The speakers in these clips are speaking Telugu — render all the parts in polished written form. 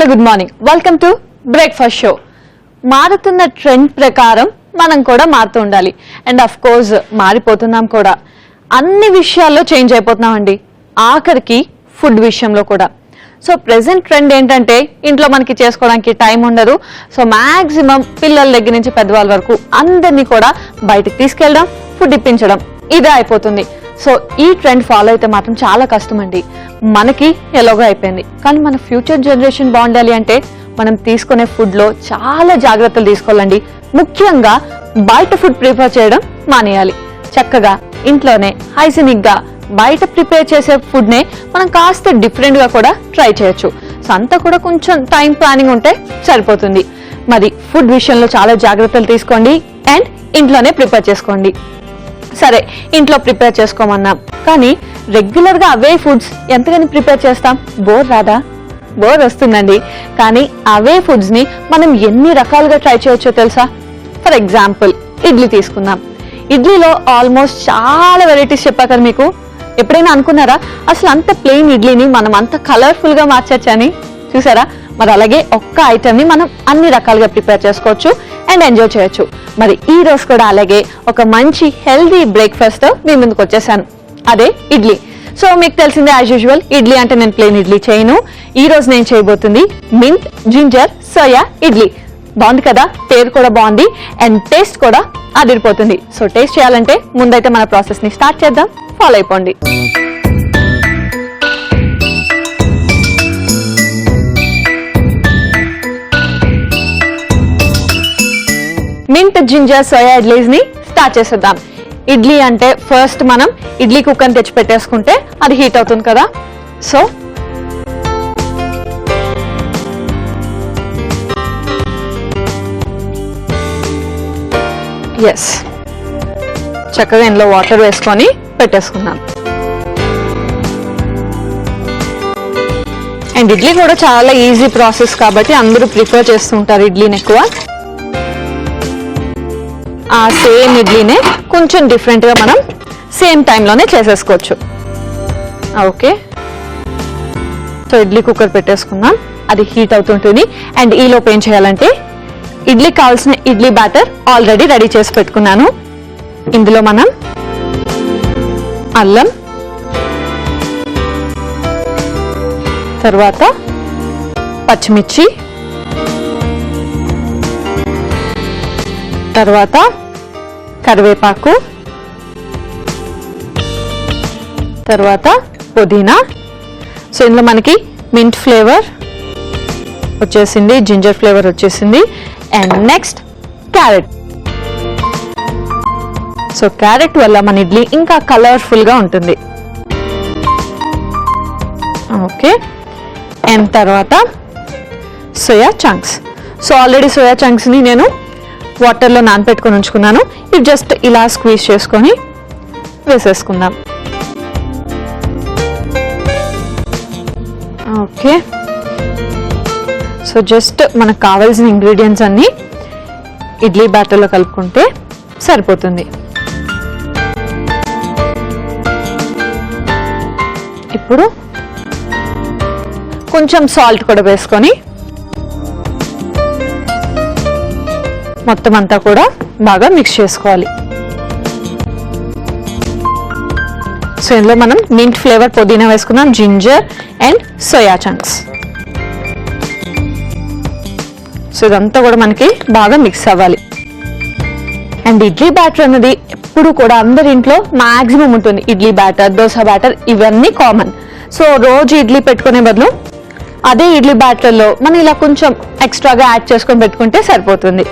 Hello good morning, welcome to breakfast show. మారుతున్న ట్రెండ్ ప్రకారం మనం కూడా మారుతూ ఉండాలి. అండ్ అఫ్ కోర్స్ మారిపోతున్నాం కూడా. అన్ని విషయాల్లో చేంజ్ అయిపోతున్నామండి, ఆఖరికి ఫుడ్ విషయంలో కూడా. సో ప్రెసెంట్ ట్రెండ్ ఏంటంటే ఇంట్లో మనకి చేసుకోవడానికి టైం ఉండదు. సో మ్యాక్సిమం పిల్లల దగ్గర నుంచి పెద్దవాళ్ళ వరకు అందరినీ కూడా బయటకు తీసుకెళ్ళడం, ఫుడ్ ఇప్పించడం ఇదే అయిపోతుంది. సో ఈ ట్రెండ్ ఫాలో అయితే మాత్రం చాలా కష్టం అండి. మనకి ఎలాగో అయిపోయింది, కానీ మన ఫ్యూచర్ జనరేషన్ బాగుండాలి అంటే మనం తీసుకునే ఫుడ్ లో చాలా జాగ్రత్తలు తీసుకోవాలండి. ముఖ్యంగా బయట ఫుడ్ ప్రిఫర్ చేయడం మానేయాలి. చక్కగా ఇంట్లోనే హైజీనిక్ గా బయట ప్రిపేర్ చేసే ఫుడ్ నే మనం కాస్త డిఫరెంట్ గా కూడా ట్రై చేయొచ్చు. సో అంతా కూడా కొంచెం టైం ప్లానింగ్ ఉంటే సరిపోతుంది. మరి ఫుడ్ విషయంలో చాలా జాగ్రత్తలు తీసుకోండి అండ్ ఇంట్లోనే ప్రిపేర్ చేసుకోండి. సరే, ఇంట్లో ప్రిపేర్ చేసుకోమన్నాం, కానీ రెగ్యులర్ గా అవే ఫుడ్స్ ఎంతగాని ప్రిపేర్ చేస్తాం? బోర్ రాదా? బోర్ వస్తుందండి. కానీ అవే ఫుడ్స్ ని మనం ఎన్ని రకాలుగా ట్రై చేయొచ్చో తెలుసా? ఫర్ ఎగ్జాంపుల్ ఇడ్లీ తీసుకుందాం. ఇడ్లీలో ఆల్మోస్ట్ చాలా వెరైటీస్ చెప్పా కదా మీకు. ఎప్పుడైనా అనుకున్నారా అసలు అంత ప్లెయిన్ ఇడ్లీని మనం అంత కలర్ఫుల్ గా మార్చొచ్చని? చూసారా? మరి అలాగే ఒక్క ఐటమ్ ని మనం అన్ని రకాలుగా ప్రిపేర్ చేసుకోవచ్చు అండ్ ఎంజాయ్ చేయొచ్చు. మరి ఈ రోజు కూడా అలాగే ఒక మంచి హెల్దీ బ్రేక్ఫాస్ట్ తో మీ ముందుకు వచ్చేసాను, అదే ఇడ్లీ. సో మీకు తెలిసిందే, యాజ్ యూజువల్ ఇడ్లీ అంటే నేను ప్లెయిన్ ఇడ్లీ చేయను. ఈ రోజు నేను చేయబోతుంది మింట్ జింజర్ సోయా ఇడ్లీ. బాగుంది కదా? పేరు కూడా బాగుంది అండ్ టేస్ట్ కూడా అదిరిపోతుంది. సో టేస్ట్ చేయాలంటే ముందైతే మన ప్రాసెస్ ని స్టార్ట్ చేద్దాం, ఫాలో అయిపోండి. మింట్ జింజర్ సోయా ఇడ్లీస్ ని స్టార్ట్ చేసేద్దాం. ఇడ్లీ అంటే ఫస్ట్ మనం ఇడ్లీ కుక్కర్ తెచ్చి పెట్టేసుకుంటే అది హీట్ అవుతుంది కదా. సో ఎస్, చక్కగా ఇందులో వాటర్ వేసుకొని పెట్టేసుకుందాం. అండ్ ఇడ్లీ కూడా చాలా ఈజీ ప్రాసెస్ కాబట్టి అందరూ ప్రిఫర్ చేస్తుంటారు ఇడ్లీని ఎక్కువ. ఆ సేమ్ ఇడ్లీనే కొంచెం డిఫరెంట్ గా మనం సేమ్ టైంలోనే చేసేసుకోవచ్చు. ఓకే, సో ఇడ్లీ కుక్కర్ పెట్టేసుకుందాం, అది హీట్ అవుతుంటుంది. అండ్ ఈ లోపు ఏం చేయాలంటే ఇడ్లీకి కావాల్సిన ఇడ్లీ బ్యాటర్ ఆల్రెడీ రెడీ చేసి పెట్టుకున్నాను. ఇందులో మనం అల్లం, తర్వాత పచ్చిమిర్చి, తర్వాత కరివేపాకు, తర్వాత పుదీనా. సో ఇందులో మనకి మింట్ ఫ్లేవర్ వచ్చేసింది, జింజర్ ఫ్లేవర్ వచ్చేసింది. And next carrot. So carrot వల్ల మన ఇడ్లీ ఇంకా కలర్ఫుల్ గా ఉంటుంది. ఓకే, అండ్ తర్వాత soya chunks. So already soya chunks ని నేను వాటర్లో నానబెట్టుకొని ఉంచుకున్నాను. ఇది జస్ట్ ఇలా స్క్వీజ్ చేసుకొని వేసేసుకుందాం. ఓకే, సో జస్ట్ మనకు కావాల్సిన ఇంగ్రీడియంట్స్ అన్ని ఇడ్లీ బ్యాటర్లో కలుపుకుంటే సరిపోతుంది. ఇప్పుడు కొంచెం సాల్ట్ కూడా వేసుకొని మొత్తం అంతా కూడా బాగా మిక్స్ చేసుకోవాలి. సో ఇందులో మనం మింట్ ఫ్లేవర్ పుదీనా వేసుకున్నాం, ginger and soya chunks. So ఇదంతా కూడా మనకి బాగా మిక్స్ అవ్వాలి. అండ్ ఇడ్లీ బ్యాటర్ అన్నది ఎప్పుడు కూడా అందరి ఇంట్లో మాక్సిమం ఉంటుంది. ఇడ్లీ బ్యాటర్, దోశ బ్యాటర్ ఇవన్నీ కామన్. సో రోజు ఇడ్లీ పెట్టుకునే బదులు అదే ఇడ్లీ బ్యాటర్లో మనం ఇలా కొంచెం ఎక్స్ట్రాగా యాడ్ చేసుకొని పెట్టుకుంటే సరిపోతుంది.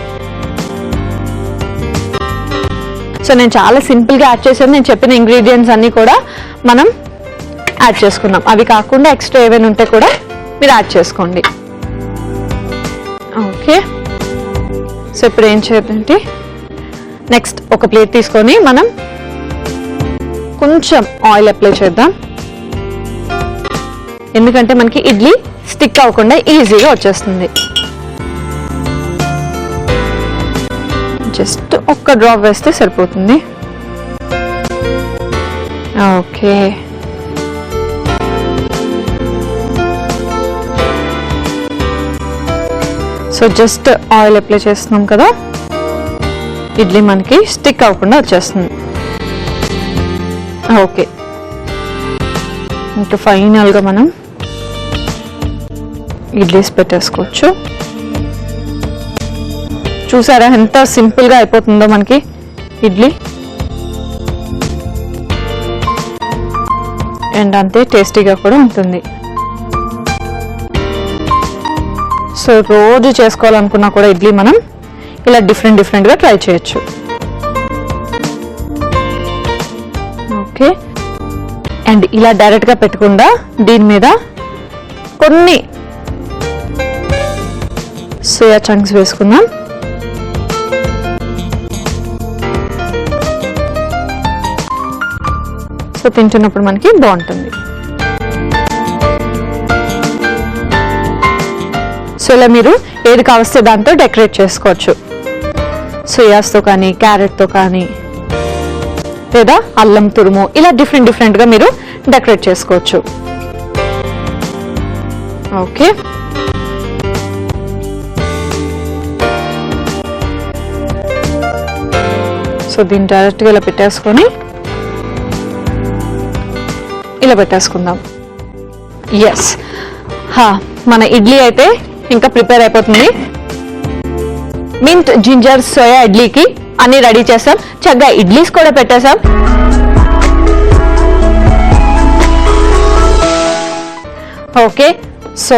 సో నేను చాలా సింపుల్ గా యాడ్ చేశాను. నేను చెప్పిన ఇంగ్రీడియంట్స్ అన్ని కూడా మనం యాడ్ చేసుకున్నాం. అవి కాకుండా ఎక్స్ట్రా ఏమైనా ఉంటే కూడా మీరు యాడ్ చేసుకోండి. ఓకే, సో ఇప్పుడు ఏం చేద్దంటే నెక్స్ట్ ఒక ప్లేట్ తీసుకొని మనం కొంచెం ఆయిల్ అప్లై చేద్దాం. ఎందుకంటే మనకి ఇడ్లీ స్టిక్ అవ్వకుండా ఈజీగా వచ్చేస్తుంది. జస్ట్ ఒక్క డ్రాప్ వేస్తే సరిపోతుంది. Okay, so just oil apply చేస్తున్నాం కదా, ఇడ్లీ మనకి స్టిక్ అవ్వకుండా వచ్చేస్తుంది. ఓకే, ఇంకా ఫైనల్గా మనం ఇడ్లీస్ పెట్టేసుకోవచ్చు. చూసారా ఎంత సింపుల్గా అయిపోతుందో మనకి ఇడ్లీ, అండ్ అంతే టేస్టీగా కూడా ఉంటుంది. సో రోజు చేసుకోవాలనుకున్నా కూడా ఇడ్లీ మనం ఇలా డిఫరెంట్గా ట్రై చేయొచ్చు. ఓకే, అండ్ ఇలా డైరెక్ట్గా పెట్టకుండా దీని మీద కొన్ని సోయా చంక్స్ వేసుకుందాం. సో తింటున్నప్పుడు మనకి బాగుంటుంది. సో ఇలా మీరు ఏది కావస్తే దాంతో డెకరేట్ చేసుకోవచ్చు. సోయాస్తో కానీ, క్యారెట్తో కానీ, లేదా అల్లం తురుము, ఇలా డిఫరెంట్గా మీరు డెకరేట్ చేసుకోవచ్చు. ఓకే, సో దీన్ని డైరెక్ట్గా ఇలా పెట్టేసుకొని ఇలా పెట్టేసుకుందాం. ఎస్, మన ఇడ్లీ అయితే ఇంకా ప్రిపేర్ అయిపోతుంది. మింట్ జింజర్ సోయా ఇడ్లీకి అన్ని రెడీ చేసాం, చక్కగా ఇడ్లీస్ కూడా పెట్టేసాం. ఓకే, సో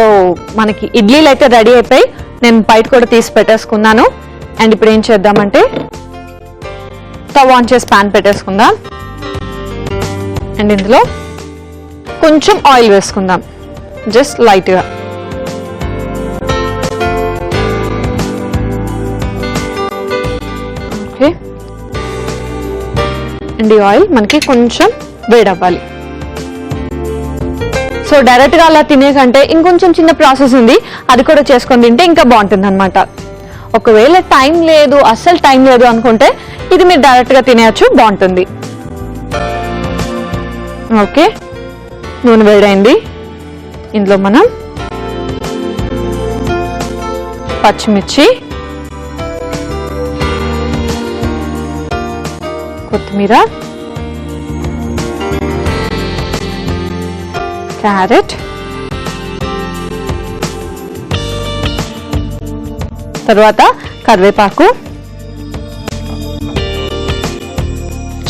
మనకి ఇడ్లీలు అయితే రెడీ అయిపోయి నేను బయట కూడా తీసి పెట్టేసుకున్నాను. అండ్ ఇప్పుడు ఏం చేద్దామంటే స్టవ్ ఆన్ చేసి ప్యాన్ పెట్టేసుకుందాం. అండ్ ఇందులో కొంచెం ఆయిల్ వేసుకుందాం, జస్ట్ లైట్గా. ఓకే, అండ్ ఈ ఆయిల్ మనకి కొంచెం వేడవ్వాలి. సో డైరెక్ట్గా అలా తినే కంటే ఇంకొంచెం చిన్న ప్రాసెస్ ఉంది, అది కూడా చేసుకొని తింటే ఇంకా బాగుంటుంది అనమాట. ఒకవేళ టైం లేదు, అస్సలు టైం లేదు అనుకుంటే ఇది మీరు డైరెక్ట్గా తినేయచ్చు, బాగుంటుంది. ఓకే, నూనె వేడైంది. ఇందులో మనం పచ్చిమిర్చి, కొత్తిమీర, క్యారెట్, తర్వాత కరివేపాకు,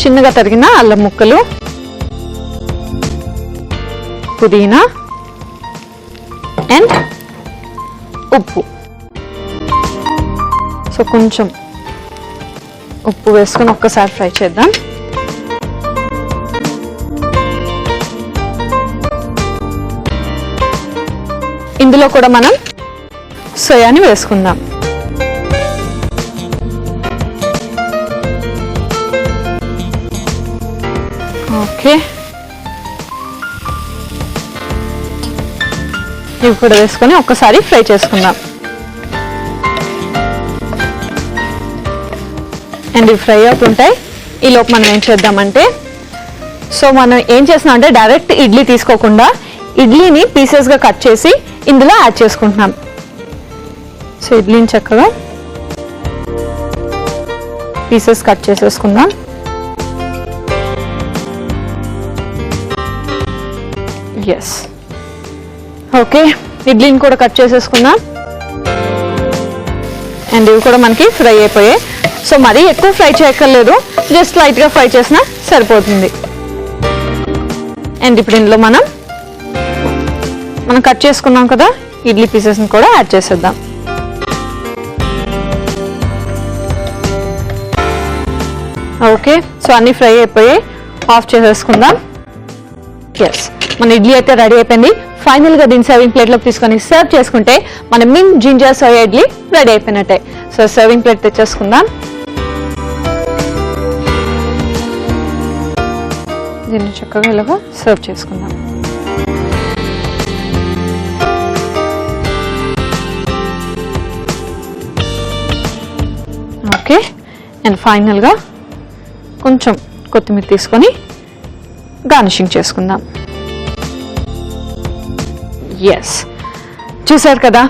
చిన్నగా తరిగిన అల్లం ముక్కలు, పుదీనా అండ్ ఉప్పు. సో కొంచెం ఉప్పు వేసుకొని ఒక్కసారి ఫ్రై చేద్దాం. ఇందులో కూడా మనం సోయాని వేసుకుందాం. ఓకే, ఇవి కూడా వేసుకొని ఒక్కసారి ఫ్రై చేసుకుందాం. అండ్ ఇవి ఫ్రై అవుతుంటాయి. ఈలోపు మనం ఏం చేద్దామంటే, సో మనం ఏం చేస్తున్నాం అంటే డైరెక్ట్ ఇడ్లీ తీసుకోకుండా ఇడ్లీని పీసెస్గా కట్ చేసి ఇందులో యాడ్ చేసుకుంటున్నాం. సో ఇడ్లీని చక్కగా పీసెస్ కట్ చేసేసుకుందాం. ఎస్, ఓకే, ఇడ్లీని కూడా కట్ చేసేసుకుందాం. అండ్ ఇవి కూడా మనకి ఫ్రై అయిపోయాయి. సో మరీ ఎక్కువ ఫ్రై చేయక్కర్లేదు, జస్ట్ లైట్గా ఫ్రై చేసినా సరిపోతుంది. అండ్ ఇప్పుడు ఇందులో మనం కట్ చేసుకున్నాం కదా ఇడ్లీ పీసెస్ని కూడా యాడ్ చేసేద్దాం. ఓకే, సో అన్నీ ఫ్రై అయిపోయాయి, ఆఫ్ చేసేసుకుందాం. ఎస్, మన ఇడ్లీ అయితే రెడీ అయిపోయింది. ఫైనల్గా దీన్ని సర్వింగ్ ప్లేట్లోకి తీసుకొని సర్వ్ చేసుకుంటే మన mint ginger soya idli ready అయిపోయినట్టే. సో సర్వింగ్ ప్లేట్ తెచ్చేసుకుందాం. దీన్ని చక్కగా ఇలాగా సర్వ్ చేసుకుందాం. ఓకే, అండ్ ఫైనల్గా కొంచెం కొత్తిమీర తీసుకొని గార్నిషింగ్ చేసుకుందాం. ఎస్, చూసారు కదా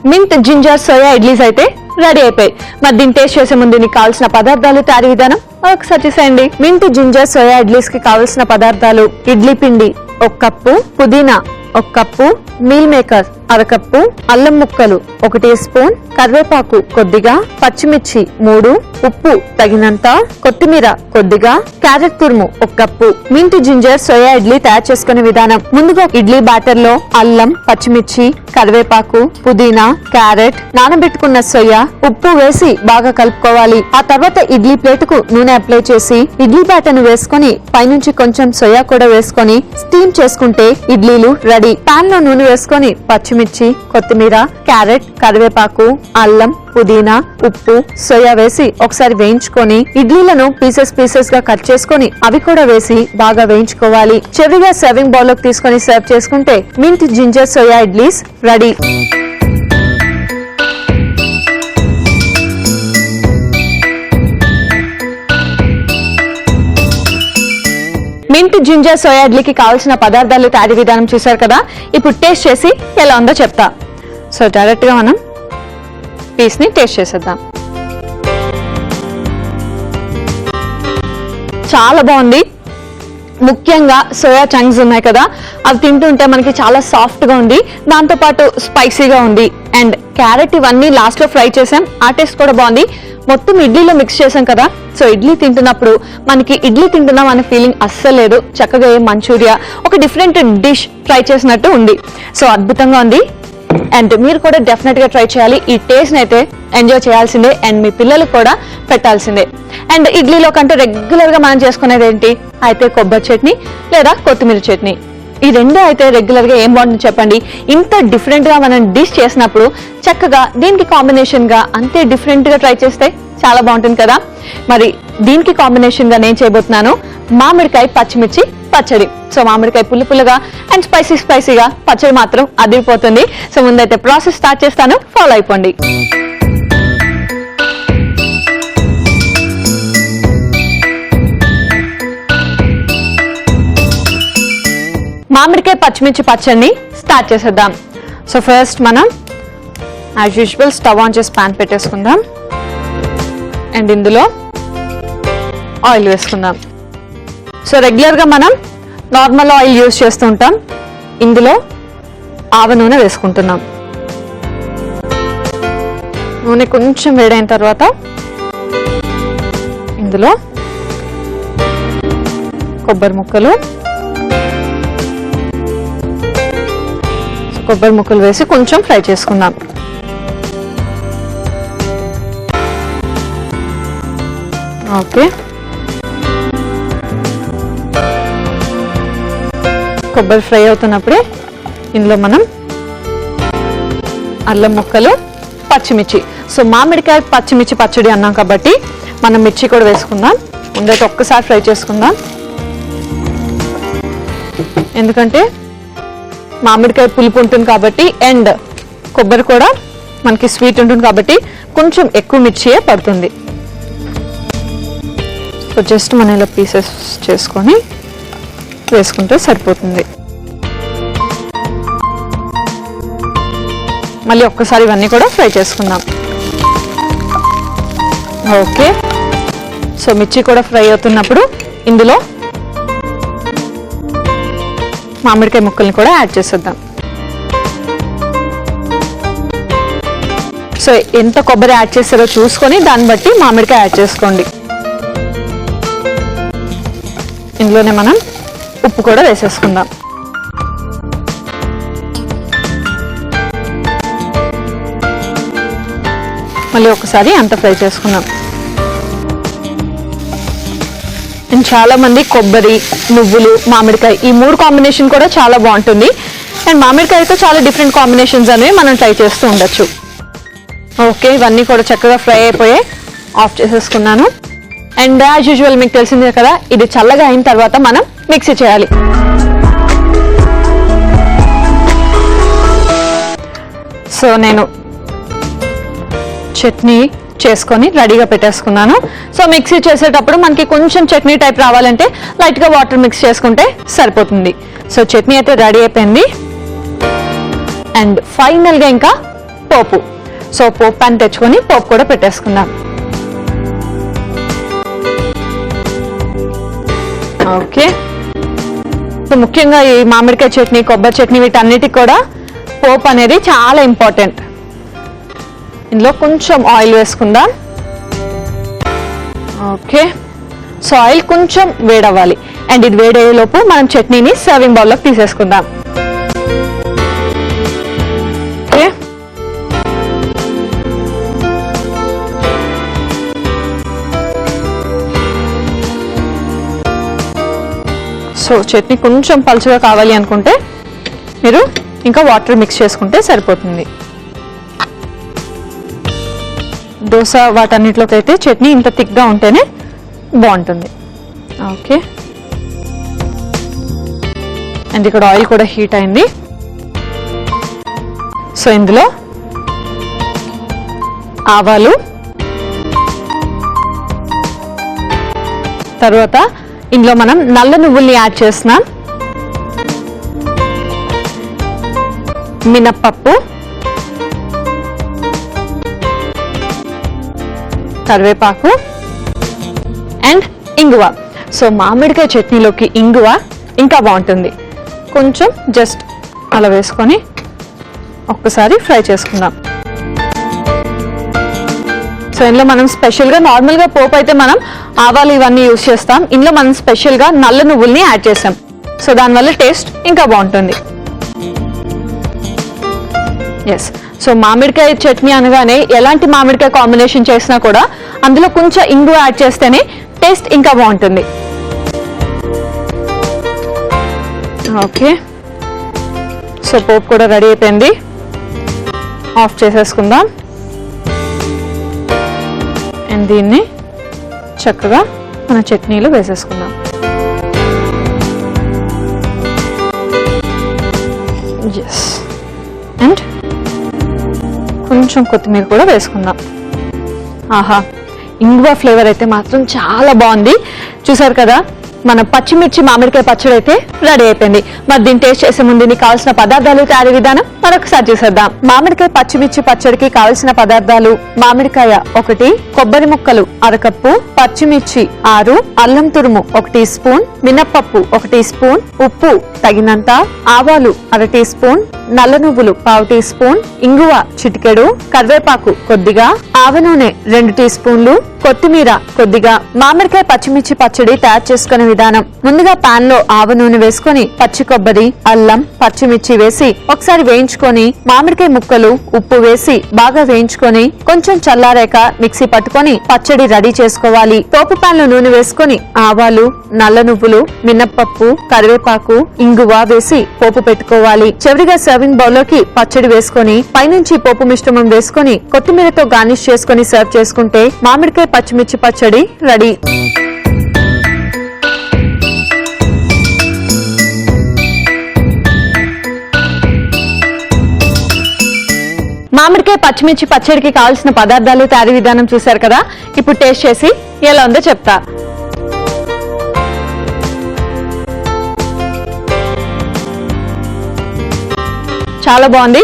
మింట్ జింజర్ సోయా ఇడ్లీస్ అయితే రెడీ అయిపోయి. మరి దీన్ని టేస్ట్ చేసే ముందు నీకు కావాల్సిన పదార్థాలు, తయారీ విధానం ఒకసారి చూసేయండి. మింట్ జింజర్ సోయా ఇడ్లీస్ కి కావాల్సిన పదార్థాలు: ఇడ్లీ పిండి 1 కప్పు, పుదీనా 1 కప్పు, మీల్ మేకర్ 1/2 కప్పు, అల్లం ముక్కలు 1 టీ స్పూన్, కరివేపాకు కొద్దిగా, పచ్చిమిర్చి 3, ఉప్పు తగినంత, కొత్తిమీర కొద్దిగా, క్యారెట్ తురుము 1 cup. Mint ginger soya idli తయారు చేసుకునే విధానం: ముందుగా ఇడ్లీ బ్యాటర్ లో అల్లం, పచ్చిమిర్చి, కరివేపాకు, పుదీనా, క్యారెట్, నానబెట్టుకున్న సోయా, ఉప్పు వేసి బాగా కలుపుకోవాలి. ఆ తర్వాత ఇడ్లీ ప్లేట్ కు నూనె అప్లై చేసి ఇడ్లీ బ్యాటర్ ను వేసుకొని పైనుంచి కొంచెం సోయా కూడా వేసుకొని స్టీమ్ చేసుకుంటే ఇడ్లీలు రెడీ. పాన్ లో నూనె వేసుకొని పచ్చిమిర్చి, కొత్తిమీర, క్యారెట్, కరివేపాకు, అల్లం, పుదీనా, ఉప్పు, సోయా వేసి ఒకసారి వేయించుకొని ఇడ్లీలను పీసెస్ గా కట్ చేసుకొని అవి కూడా వేసి బాగా వేయించుకోవాలి. చివరిగా సర్వింగ్ బౌల్ లోకి తీసుకొని సర్వ్ చేసుకుంటే mint ginger soya idlis ready. Mint ginger soya ఇడ్లీకి కావాల్సిన పదార్థాలు, తయారీ విధానం చూసారు కదా. ఇప్పుడు టేస్ట్ చేసి ఎలా ఉందో చెప్తా. సో డైరెక్ట్ గా మనం పీస్ ని టేస్ట్ చేసేద్దాం. చాలా బాగుంది. ముఖ్యంగా సోయా చంక్స్ ఉన్నాయి కదా, అవి తింటుంటే మనకి చాలా సాఫ్ట్ గా ఉంది, దాంతో పాటు స్పైసీగా ఉంది. అండ్ క్యారెట్ ఇవన్నీ లాస్ట్ లో ఫ్రై చేసాం, ఆ టేస్ట్ కూడా బాగుంది. మొత్తం ఇడ్లీలో మిక్స్ చేసాం కదా, సో ఇడ్లీ తింటున్నప్పుడు మనకి ఇడ్లీ తింటున్నాం అనే ఫీలింగ్ అస్సలు లేదు. చక్కగా మంచూరియా, ఒక డిఫరెంట్ డిష్ ట్రై చేసినట్టు ఉంది. సో అద్భుతంగా ఉంది. అండ్ మీరు కూడా డెఫినెట్ గా ట్రై చేయాలి. ఈ టేస్ట్ అయితే ఎంజాయ్ చేయాల్సిందే అండ్ మీ పిల్లలకు కూడా పెట్టాల్సిందే. అండ్ ఇడ్లీలో కంటే రెగ్యులర్ గా మనం చేసుకునేది ఏంటి అయితే కొబ్బరి చట్నీ లేదా కొత్తిమీర చట్నీ. ఈ రెండు అయితే రెగ్యులర్ గా ఏం బాగుంటుంది చెప్పండి. ఇంత డిఫరెంట్ గా మనం డిష్ చేసినప్పుడు చక్కగా దీనికి కాంబినేషన్ గా అంతే డిఫరెంట్ గా ట్రై చేస్తే చాలా బాగుంటుంది కదా. మరి దీనికి కాంబినేషన్ గా నేను చేయబోతున్నాను మామిడికాయ పచ్చిమిర్చి పచ్చడి. సో మామిడికాయ పుల్లగా అండ్ స్పైసీగా, పచ్చడి మాత్రం అదిరిపోతుంది. సో ముందైతే ప్రాసెస్ స్టార్ట్ చేస్తాను, ఫాలో అయిపోండి. మామిడికాయ పచ్చిమిర్చి పచ్చడిని స్టార్ట్ చేసేద్దాం. సో ఫస్ట్ మనం యాజ్ యూజువల్ స్టవ్ ఆన్ చేసి ప్యాన్ పెట్టేసుకుందాం. అండ్ ఇందులో ఆయిల్ వేసుకుందాం. సో రెగ్యులర్గా మనం నార్మల్ ఆయిల్ యూజ్ చేస్తూ ఉంటాం. ఇందులో ఆవ నూనె వేసుకుంటున్నాం. నూనె కొంచెం వేడైన తర్వాత ఇందులో కొబ్బరి ముక్కలు వేసి కొంచెం ఫ్రై చేసుకుందాం. ఓకే, కొబ్బరి ఫ్రై అవుతున్నప్పుడే ఇందులో మనం అల్లం ముక్కలు, పచ్చిమిర్చి. సో మామిడికాయ పచ్చిమిర్చి పచ్చడి అన్నాం కాబట్టి మనం మిర్చి కూడా వేసుకుందాం. ముందైతే ఒక్కసారి ఫ్రై చేసుకుందాం, ఎందుకంటే మామిడికాయ పులుపు ఉంటుంది కాబట్టి అండ్ కొబ్బరి కూడా మనకి స్వీట్ ఉంటుంది కాబట్టి కొంచెం ఎక్కువ మిర్చియే పడుతుంది. సో జస్ట్ మనం ఇలా పీసెస్ చేసుకొని వేసుకుంటే సరిపోతుంది. మళ్ళీ ఒక్కసారి ఇవన్నీ కూడా ఫ్రై చేసుకుందాం. ఓకే, సో మిర్చి కూడా ఫ్రై అవుతున్నప్పుడు ఇందులో మామిడికాయ ముక్కల్ని కూడా యాడ్ చేసేద్దాం. సో ఎంత కొబ్బరి యాడ్ చేస్తారో చూసుకొని దాన్ని బట్టి మామిడికాయ యాడ్ చేసుకోండి. ఇందులోనే మనం ఉప్పు కూడా వేసేసుకుందాం. మళ్ళీ ఒకసారి అంత ఫ్రై చేసుకుందాం. అండ్ చాలా మంది కొబ్బరి, నువ్వులు, మామిడికాయ ఈ 3 కాంబినేషన్ కూడా చాలా బాగుంటుంది. అండ్ మామిడికాయతో చాలా డిఫరెంట్ కాంబినేషన్స్ అనేవి మనం ట్రై చేస్తూ ఉండొచ్చు. ఓకే, ఇవన్నీ కూడా చక్కగా ఫ్రై అయిపోయాయి, ఆఫ్ చేసేసుకున్నాను. అండ్ యాజ్ యూజువల్ మీకు తెలిసిందే కదా, ఇది చల్లగా అయిన తర్వాత మనం మిక్సీ చేయాలి. సో నేను చట్నీ చేసుకొని రెడీగా పెట్టేసుకున్నాను. సో మిక్సీ చేసేటప్పుడు మనకి కొంచెం చట్నీ టైప్ రావాలంటే లైట్గా వాటర్ మిక్స్ చేసుకుంటే సరిపోతుంది. సో చట్నీ అయితే రెడీ అయిపోయింది. అండ్ ఫైనల్గా ఇంకా పోపు. సో పోపు పాన్ తెచ్చుకొని పోపు కూడా పెట్టేసుకుందాం. ఓకే, సో ముఖ్యంగా ఈ మామిడికాయ చట్నీ, కొబ్బరి చట్నీ వీటన్నిటికి కూడా పోపు అనేది చాలా ఇంపార్టెంట్. ఇందులో కొంచెం ఆయిల్ వేసుకుందాం. ఓకే, సో ఆయిల్ కొంచెం వేడవ్వాలి. అండ్ ఇది వేడయ్యేలోపు మనం చట్నీని సర్వింగ్ బౌల్లోకి తీసేసుకుందాం. ఓకే, సో చట్నీ కొంచెం పలుచగా కావాలి అనుకుంటే మీరు ఇంకా వాటర్ మిక్స్ చేసుకుంటే సరిపోతుంది. దోశ వాటన్నిటిలోకి అయితే చట్నీ ఇంత థిక్గా ఉంటేనే బాగుంటుంది. ఓకే, అండ్ ఇక్కడ ఆయిల్ కూడా హీట్ అయింది. సో ఇందులో ఆవాలు, తర్వాత ఇందులో మనం నల్ల నువ్వుల్ని యాడ్ చేస్తున్నాం, మినప్పప్పు, కరివేపాకు అండ్ ఇంగువ. సో మామిడికాయ చట్నీలోకి ఇంగువ ఇంకా బాగుంటుంది. కొంచెం జస్ట్ అలా వేసుకొని ఒక్కసారి ఫ్రై చేసుకుందాం. సో ఇందులో మనం స్పెషల్గా నార్మల్గా పోపు అయితే మనం ఆవాలు ఇవన్నీ యూజ్ చేస్తాం. ఇందులో మనం స్పెషల్గా నల్ల నువ్వుల్ని యాడ్ చేస్తాం. సో దానివల్ల టేస్ట్ ఇంకా బాగుంటుంది. ఎస్, సో మామిడికాయ చట్నీ అనగానే ఎలాంటి మామిడికాయ కాంబినేషన్ చేసినా కూడా అందులో కొంచెం ఇంగువ యాడ్ చేస్తేనే టేస్ట్ ఇంకా బాగుంటుంది. ఓకే, సో పోపు కూడా రెడీ అయిపోయింది. ఆఫ్ చేసేసుకుందాం. అండ్ దీన్ని చక్కగా మన చట్నీలో వేసేసుకుందాం. ఎస్, అండ్ కొంచెం కొత్తిమీర కూడా వేసుకుందాం. ఆహా, ఇంగువ ఫ్లేవర్ అయితే మాత్రం చాలా బాగుంది. చూసారు కదా, మన పచ్చిమిర్చి మామిడికాయ పచ్చడి అయితే రెడీ అయిపోయింది. మరి దీన్ని టేస్ట్ చేసే ముందు దీనికి కావాల్సిన పదార్థాలు, తయారీ విధానం మరొకసారి చూసేద్దాం. మామిడికాయ పచ్చిమిర్చి పచ్చడికి కావలసిన పదార్థాలు: మామిడికాయ 1, కొబ్బరి ముక్కలు 1/2 కప్పు, పచ్చిమిర్చి 6, అల్లం తురుము 1 టీ స్పూన్, మినప్పప్పు 1 టీ స్పూన్, ఉప్పు తగినంత, ఆవాలు 1/2 టీ స్పూన్, నల్ల నువ్వులు 1/2 టీ స్పూన్, ఇంగువ చిటికెడు, కరివేపాకు కొద్దిగా, ఆవ నూనె 2 టీ స్పూన్లు, కొత్తిమీర కొద్దిగా. మామిడికాయ పచ్చిమిర్చి పచ్చడి తయారు చేసుకునే విధానం: ముందుగా పాన్ లో ఆవ నూనె వేసుకొని పచ్చి కొబ్బరి, అల్లం, పచ్చిమిర్చి వేసి ఒకసారి వేయించుకొని మామిడికాయ ముక్కలు, ఉప్పు వేసి బాగా వేయించుకొని కొంచెం చల్లారాక మిక్సీ పట్టుకొని పచ్చడి రెడీ చేసుకోవాలి. పోపు పాన్ లో నూనె వేసుకొని ఆవాలు, నల్ల నువ్వులు, మినప్పప్పు, కరివేపాకు, ఇంగువ వేసి పోపు పెట్టుకోవాలి. చివరిగా సర్వింగ్ బౌల్లోకి పచ్చడి వేసుకొని పైనుంచి పోపు మిశ్రమం వేసుకొని కొత్తిమీరతో గార్నిష్ చేసుకొని సర్వ్ చేసుకుంటే మామిడికాయ పచ్చిమిర్చి పచ్చడి రెడీ. మామిడికాయ పచ్చిమిర్చి పచ్చడికి కావాల్సిన పదార్థాలు, తయారీ విధానం చూశారు కదా. ఇప్పుడు టేస్ట్ చేసి ఎలా ఉందో చెప్తా. చాలా బాగుంది.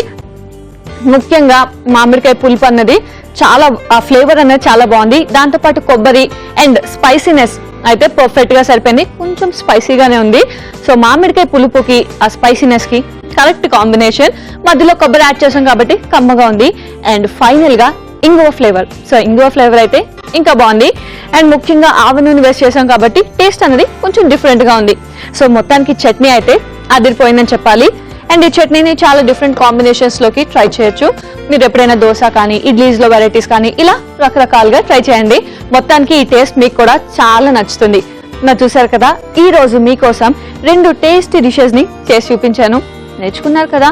ముఖ్యంగా మామిడికాయ పులుపు అన్నది చాలా, ఆ ఫ్లేవర్ అనేది చాలా బాగుంది. దాంతో పాటు కొబ్బరి అండ్ స్పైసీనెస్ అయితే పర్ఫెక్ట్ గా సరిపోయింది. కొంచెం స్పైసీగానే ఉంది. సో మామిడికాయ పులుపుకి ఆ స్పైసీనెస్ కి కరెక్ట్ కాంబినేషన్. మధ్యలో కొబ్బరి యాడ్ చేసాం కాబట్టి కమ్మగా ఉంది. అండ్ ఫైనల్ గా ఇంగువ ఫ్లేవర్. సో ఇంగువ ఫ్లేవర్ అయితే ఇంకా బాగుంది. అండ్ ముఖ్యంగా ఆవ నూనె వేస్ట్ చేసాం కాబట్టి టేస్ట్ అనేది కొంచెం డిఫరెంట్ గా ఉంది. సో మొత్తానికి చట్నీ అయితే అదిరిపోయిందని చెప్పాలి. అండ్ ఈ చట్నీని చాలా డిఫరెంట్ కాంబినేషన్స్ లోకి ట్రై చేయొచ్చు. మీరు ఎప్పుడైనా దోశ కానీ, ఇడ్లీస్ లో వెరైటీస్ కానీ ఇలా రకరకాలుగా ట్రై చేయండి. మొత్తానికి ఈ టేస్ట్ మీకు కూడా చాలా నచ్చుతుంది. మరి చూసారు కదా, ఈ రోజు మీకోసం 2 టేస్టీ డిషెస్ ని చేసి చూపించాను. నేర్చుకున్నారు కదా.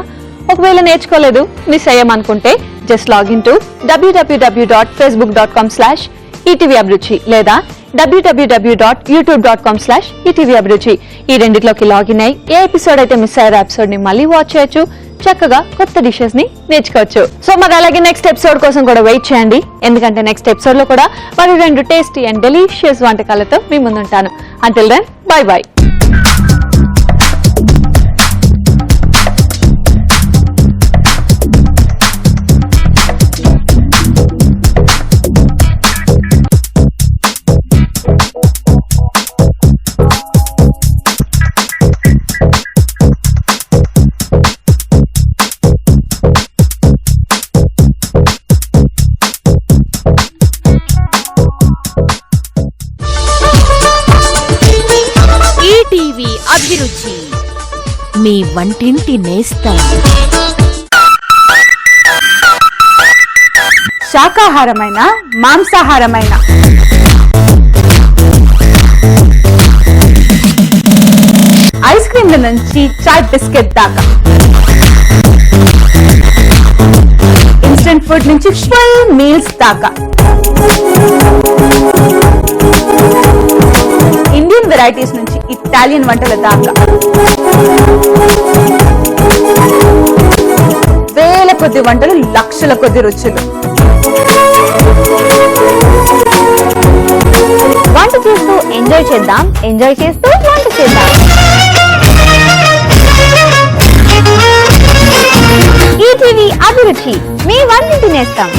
ఒకవేళ నేర్చుకోలేదు, మిస్ అయ్యామనుకుంటే జస్ట్ లాగిన్ టు www.facebook.com/etvabruchi లేదా www.youtube.com/etvabruchi. ఈ రెండిట్లోకి లాగిన్ అయ్యి ఏ ఎపిసోడ్ అయితే మిస్ అయ్యారో ఎపిసోడ్ ని మళ్ళీ వాచ్ చేయొచ్చు. చక్కగా కొత్త డిషెస్ ని నేర్చుకోవచ్చు. సో మరి అలాగే నెక్స్ట్ ఎపిసోడ్ కోసం కూడా వెయిట్ చేయండి. ఎందుకంటే నెక్స్ట్ ఎపిసోడ్ లో కూడా మరి 2 టేస్టీ అండ్ డెలిషియస్ వంటకాలతో మీ ముందుంటాను. Until then, bye bye. వంటింటి నేస్తం. శాకాహారమైన మాంసాహారమైన ఐస్ క్రీమ్ల నుంచి చాయ్ బిస్కెట్ దాకా, ఇన్స్టెంట్ ఫుడ్ నుంచి ఫుల్ మీల్స్ దాకా, ఇండియన్ వెరైటీస్ నుంచి ఇటాలియన్ వంటల దాకా వేల కొద్ది వంటలు, లక్షల కొద్ది రుచులు. వంట చేస్తూ ఎంజాయ్ చేద్దాం, ఎంజాయ్ చేస్తూ వంట చేద్దాం. ఈటీవీ అభిరుచి, మీ వంటింటి నేస్తం.